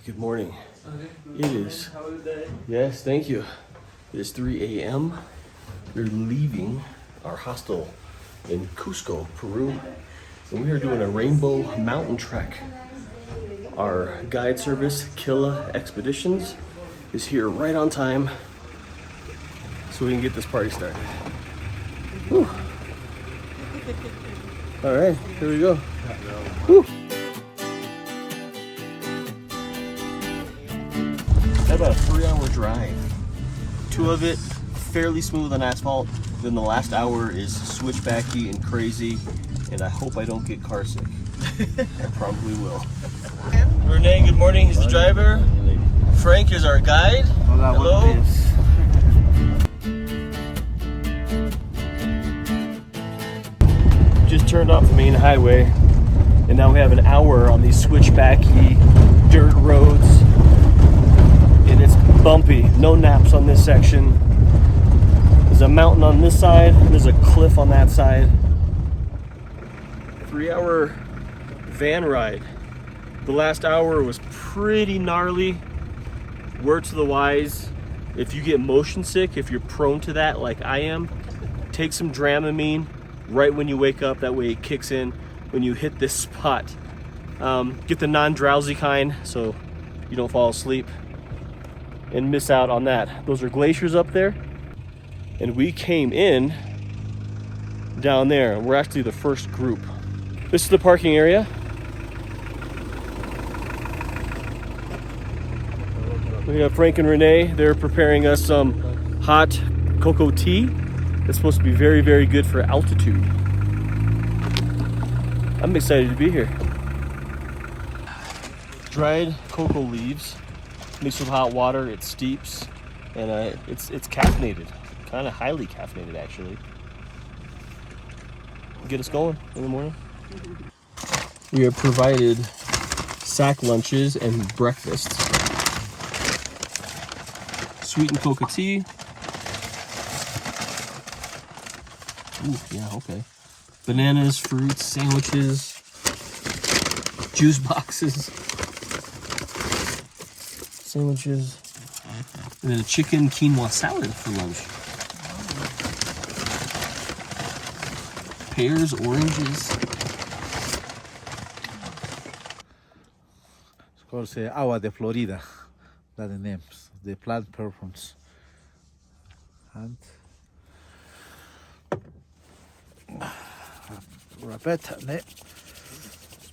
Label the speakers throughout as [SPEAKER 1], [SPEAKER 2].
[SPEAKER 1] Good morning. It is. Yes, thank you. It is 3 a.m. We're leaving our hostel in Cusco, Peru, and we are doing a rainbow mountain trek. Our guide service, Killa Expeditions, is here right on time so we can get this party started. Whew. All right, here we go. Whew. About a 3-hour drive. 2 of it fairly smooth on asphalt. Then the last hour is switchbacky and crazy, and I hope I don't get car sick. I probably will. Renee, good morning. He's the driver. Frank is our guide. Hello. Just turned off the main highway, and now we have an hour on these switchbacky dirt roads. And it's bumpy, no naps on this section. There's a mountain on this side, there's a cliff on that side. 3-hour van ride. The last hour was pretty gnarly. Word to the wise, if you get motion sick, if you're prone to that like I am, take some Dramamine right when you wake up. That way it kicks in when you hit this spot. Get the non-drowsy kind so you don't fall asleep and miss out on that. Those are glaciers up there, and we came in down there. We're actually the first group. This is the parking area. We have Frank and Renee. They're preparing us some hot cocoa tea. It's supposed to be very, very good for altitude. I'm excited to be here. Dried cocoa leaves mixed with hot water, it steeps, and it's caffeinated, kind of highly caffeinated actually. Get us going in the morning. We are provided sack lunches and breakfasts. Sweetened cocoa tea. Ooh, yeah, okay. Bananas, fruits, sandwiches, juice boxes. Sandwiches, and then a chicken quinoa salad for lunch. Pears, oranges.
[SPEAKER 2] It's called agua de Florida. That's the name. The plant perfumes. And wrap it.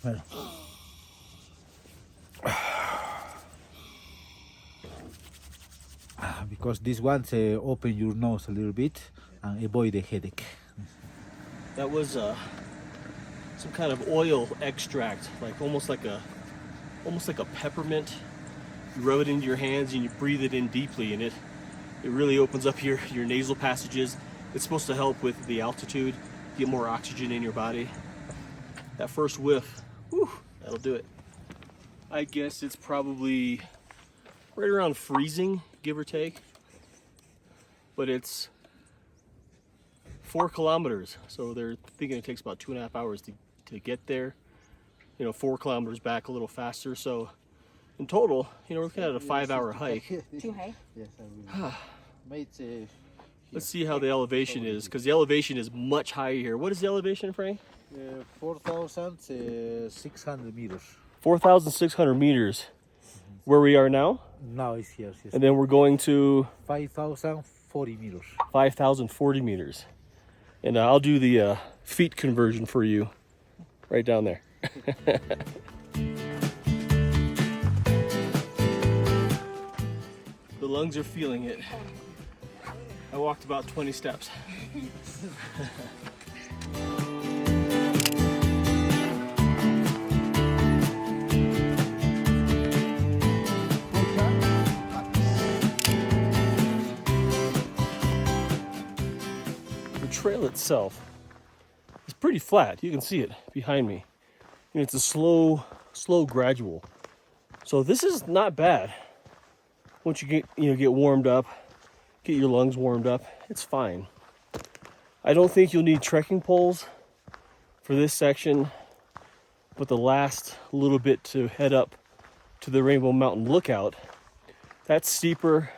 [SPEAKER 2] Smell. Because these ones open your nose a little bit and avoid the headache.
[SPEAKER 1] That was some kind of oil extract, like almost like a peppermint. You rub it into your hands and you breathe it in deeply, and it really opens up your nasal passages. It's supposed to help with the altitude, get more oxygen in your body. That first whiff, whew, that'll do it. I guess it's probably right around freezing, give or take. But it's 4 kilometers, so they're thinking it takes about 2.5 hours to get there. 4 kilometers back a little faster. So in total, we're looking at a 5-hour hike.
[SPEAKER 2] Too high? Yes, I will.
[SPEAKER 1] Let's see how the elevation is, because the elevation is much higher here. What is the elevation, Frank?
[SPEAKER 2] 4,600 meters.
[SPEAKER 1] 4,600 meters. Where we are now?
[SPEAKER 2] Now it's here. Yes.
[SPEAKER 1] And then we're going to
[SPEAKER 2] 5,040 meters.
[SPEAKER 1] 5,040 meters. And I'll do the feet conversion for you right down there. The lungs are feeling it. I walked about 20 steps. The trail itself is pretty flat. You can see it behind me. It's a slow gradual. So this is not bad. Once you get warmed up, get your lungs warmed up, it's fine. I don't think you'll need trekking poles for this section, but the last little bit to head up to the Rainbow Mountain Lookout. That's steeper,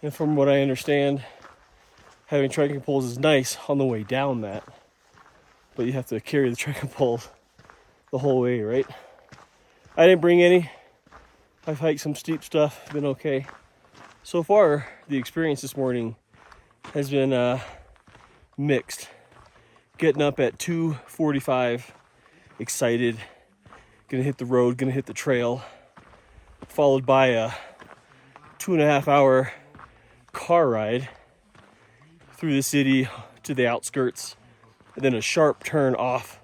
[SPEAKER 1] and from what I understand, having trekking poles is nice on the way down that, but you have to carry the trekking poles the whole way, right? I didn't bring any. I've hiked some steep stuff, been okay. So far, the experience this morning has been mixed. Getting up at 2:45, excited, gonna hit the road, gonna hit the trail, followed by a 2.5 hour car ride through the city to the outskirts, and then a sharp turn off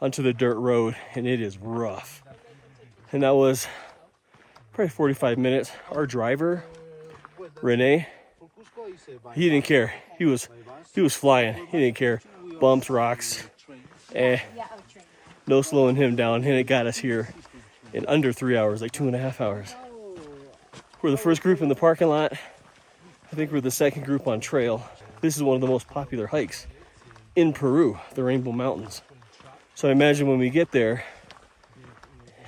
[SPEAKER 1] onto the dirt road, and it is rough. And that was probably 45 minutes. Our driver, Renee, he didn't care. He was flying. He didn't care. Bumps, rocks, no slowing him down, and it got us here in under 3 hours, like 2.5 hours. We're the first group in the parking lot. I think we're the second group on trail. This is one of the most popular hikes in Peru, the Rainbow Mountains. So I imagine when we get there,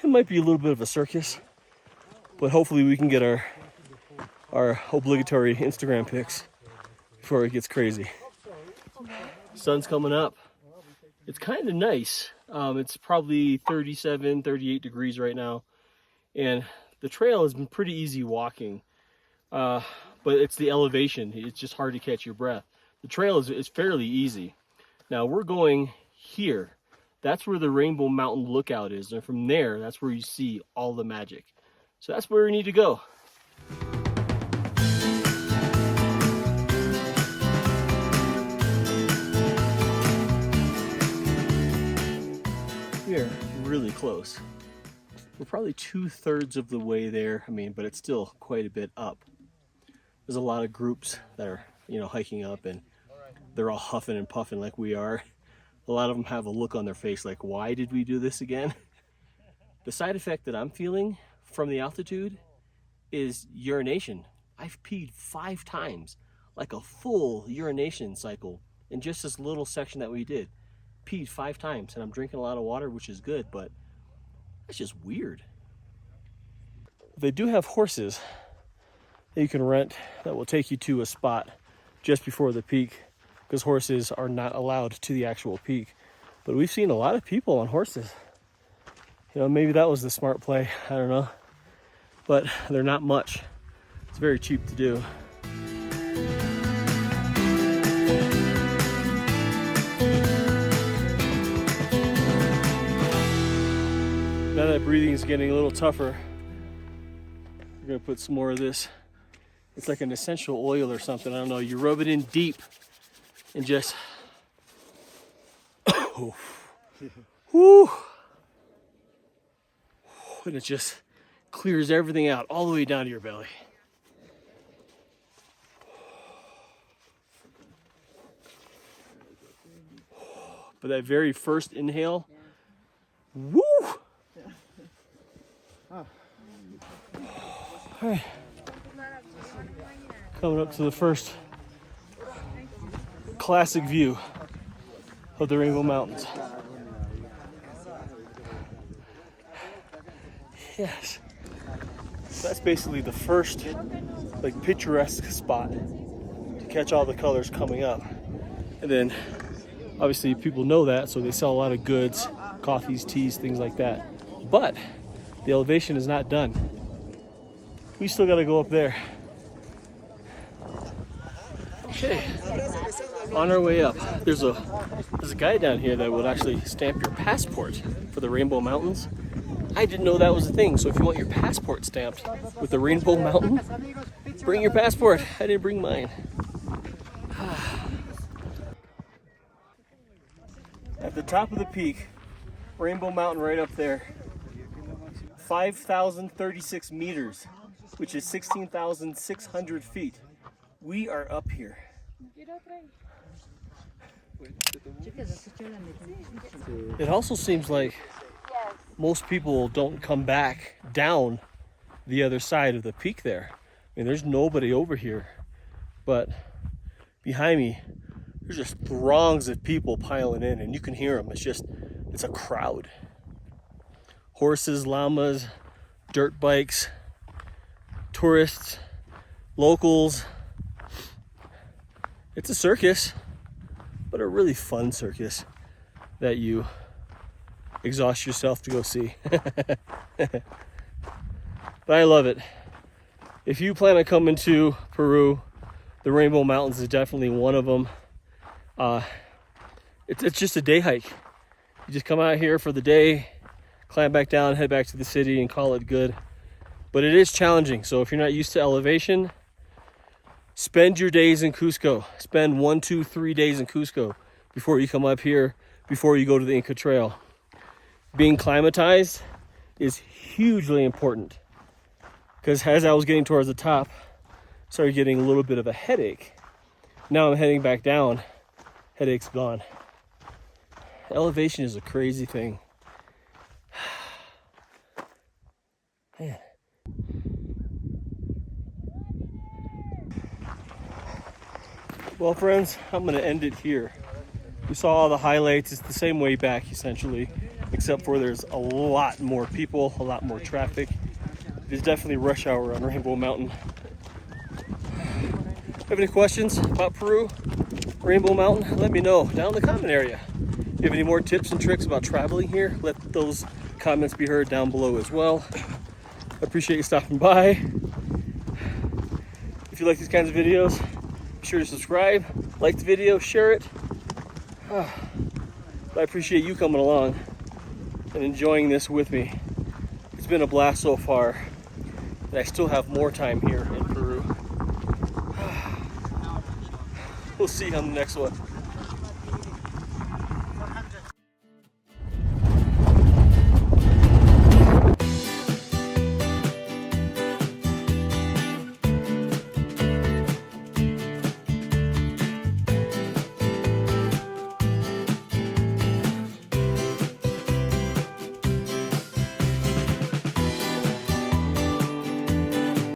[SPEAKER 1] it might be a little bit of a circus, but hopefully we can get our obligatory Instagram pics before it gets crazy. Sun's coming up. It's kind of nice. It's probably 37, 38 degrees right now. And the trail has been pretty easy walking. But it's the elevation. It's just hard to catch your breath. The trail is fairly easy. Now we're going here. That's where the Rainbow Mountain Lookout is. And from there, that's where you see all the magic. So that's where we need to go. We're really close. We're probably 2/3 of the way there. I mean, but it's still quite a bit up. There's a lot of groups that are, hiking up, and they're all huffing and puffing like we are. A lot of them have a look on their face like, why did we do this again? The side effect that I'm feeling from the altitude is urination. I've peed 5 times, like a full urination cycle in just this little section that we did. Peed 5 times, and I'm drinking a lot of water, which is good, but it's just weird. They do have horses that you can rent that will take you to a spot just before the peak, because horses are not allowed to the actual peak. But we've seen a lot of people on horses. Maybe that was the smart play, I don't know. But they're not much. It's very cheap to do. Now that breathing is getting a little tougher, we're gonna put some more of this. It's like an essential oil or something, I don't know. You rub it in deep and just, whoo, and it just clears everything out all the way down to your belly. But that very first inhale, woo! All right. Coming up to the first classic view of the Rainbow Mountains. Yes. So that's basically the first picturesque spot to catch all the colors coming up. And then obviously people know that, so they sell a lot of goods, coffees, teas, things like that. But the elevation is not done. We still gotta go up there. Okay, on our way up, there's a guy down here that would actually stamp your passport for the Rainbow Mountains. I didn't know that was a thing. So if you want your passport stamped with the Rainbow Mountain, bring your passport. I didn't bring mine. At the top of the peak, Rainbow Mountain right up there, 5,036 meters, which is 16,600 feet. We are up here. It also seems like most people don't come back down the other side of the peak there. I mean, there's nobody over here, but behind me, there's just throngs of people piling in, and you can hear them. It's a crowd. Horses, llamas, dirt bikes, tourists, locals. It's a circus, but a really fun circus that you exhaust yourself to go see. But I love it. If you plan on coming to Peru, the Rainbow Mountains is definitely one of them. It's just a day hike. You just come out here for the day, climb back down, head back to the city, and call it good. But it is challenging, so if you're not used to elevation, spend your days in Cusco. Spend 1, 2, 3 days in Cusco before you come up here, before you go to the Inca Trail. Being climatized is hugely important, because as I was getting towards the top, I started getting a little bit of a headache. Now I'm heading back down, headache's gone. Elevation is a crazy thing. Man. Well, friends, I'm going to end it here. You saw all the highlights. It's the same way back, essentially, except for there's a lot more people, a lot more traffic. It's definitely rush hour on Rainbow Mountain. Have any questions about Peru, Rainbow Mountain? Let me know down in the comment area. If you have any more tips and tricks about traveling here, let those comments be heard down below as well. I appreciate you stopping by. If you like these kinds of videos, be sure to subscribe, like the video, share it. I appreciate you coming along and enjoying this with me. It's been a blast so far, and I still have more time here in Peru. We'll see you on the next one.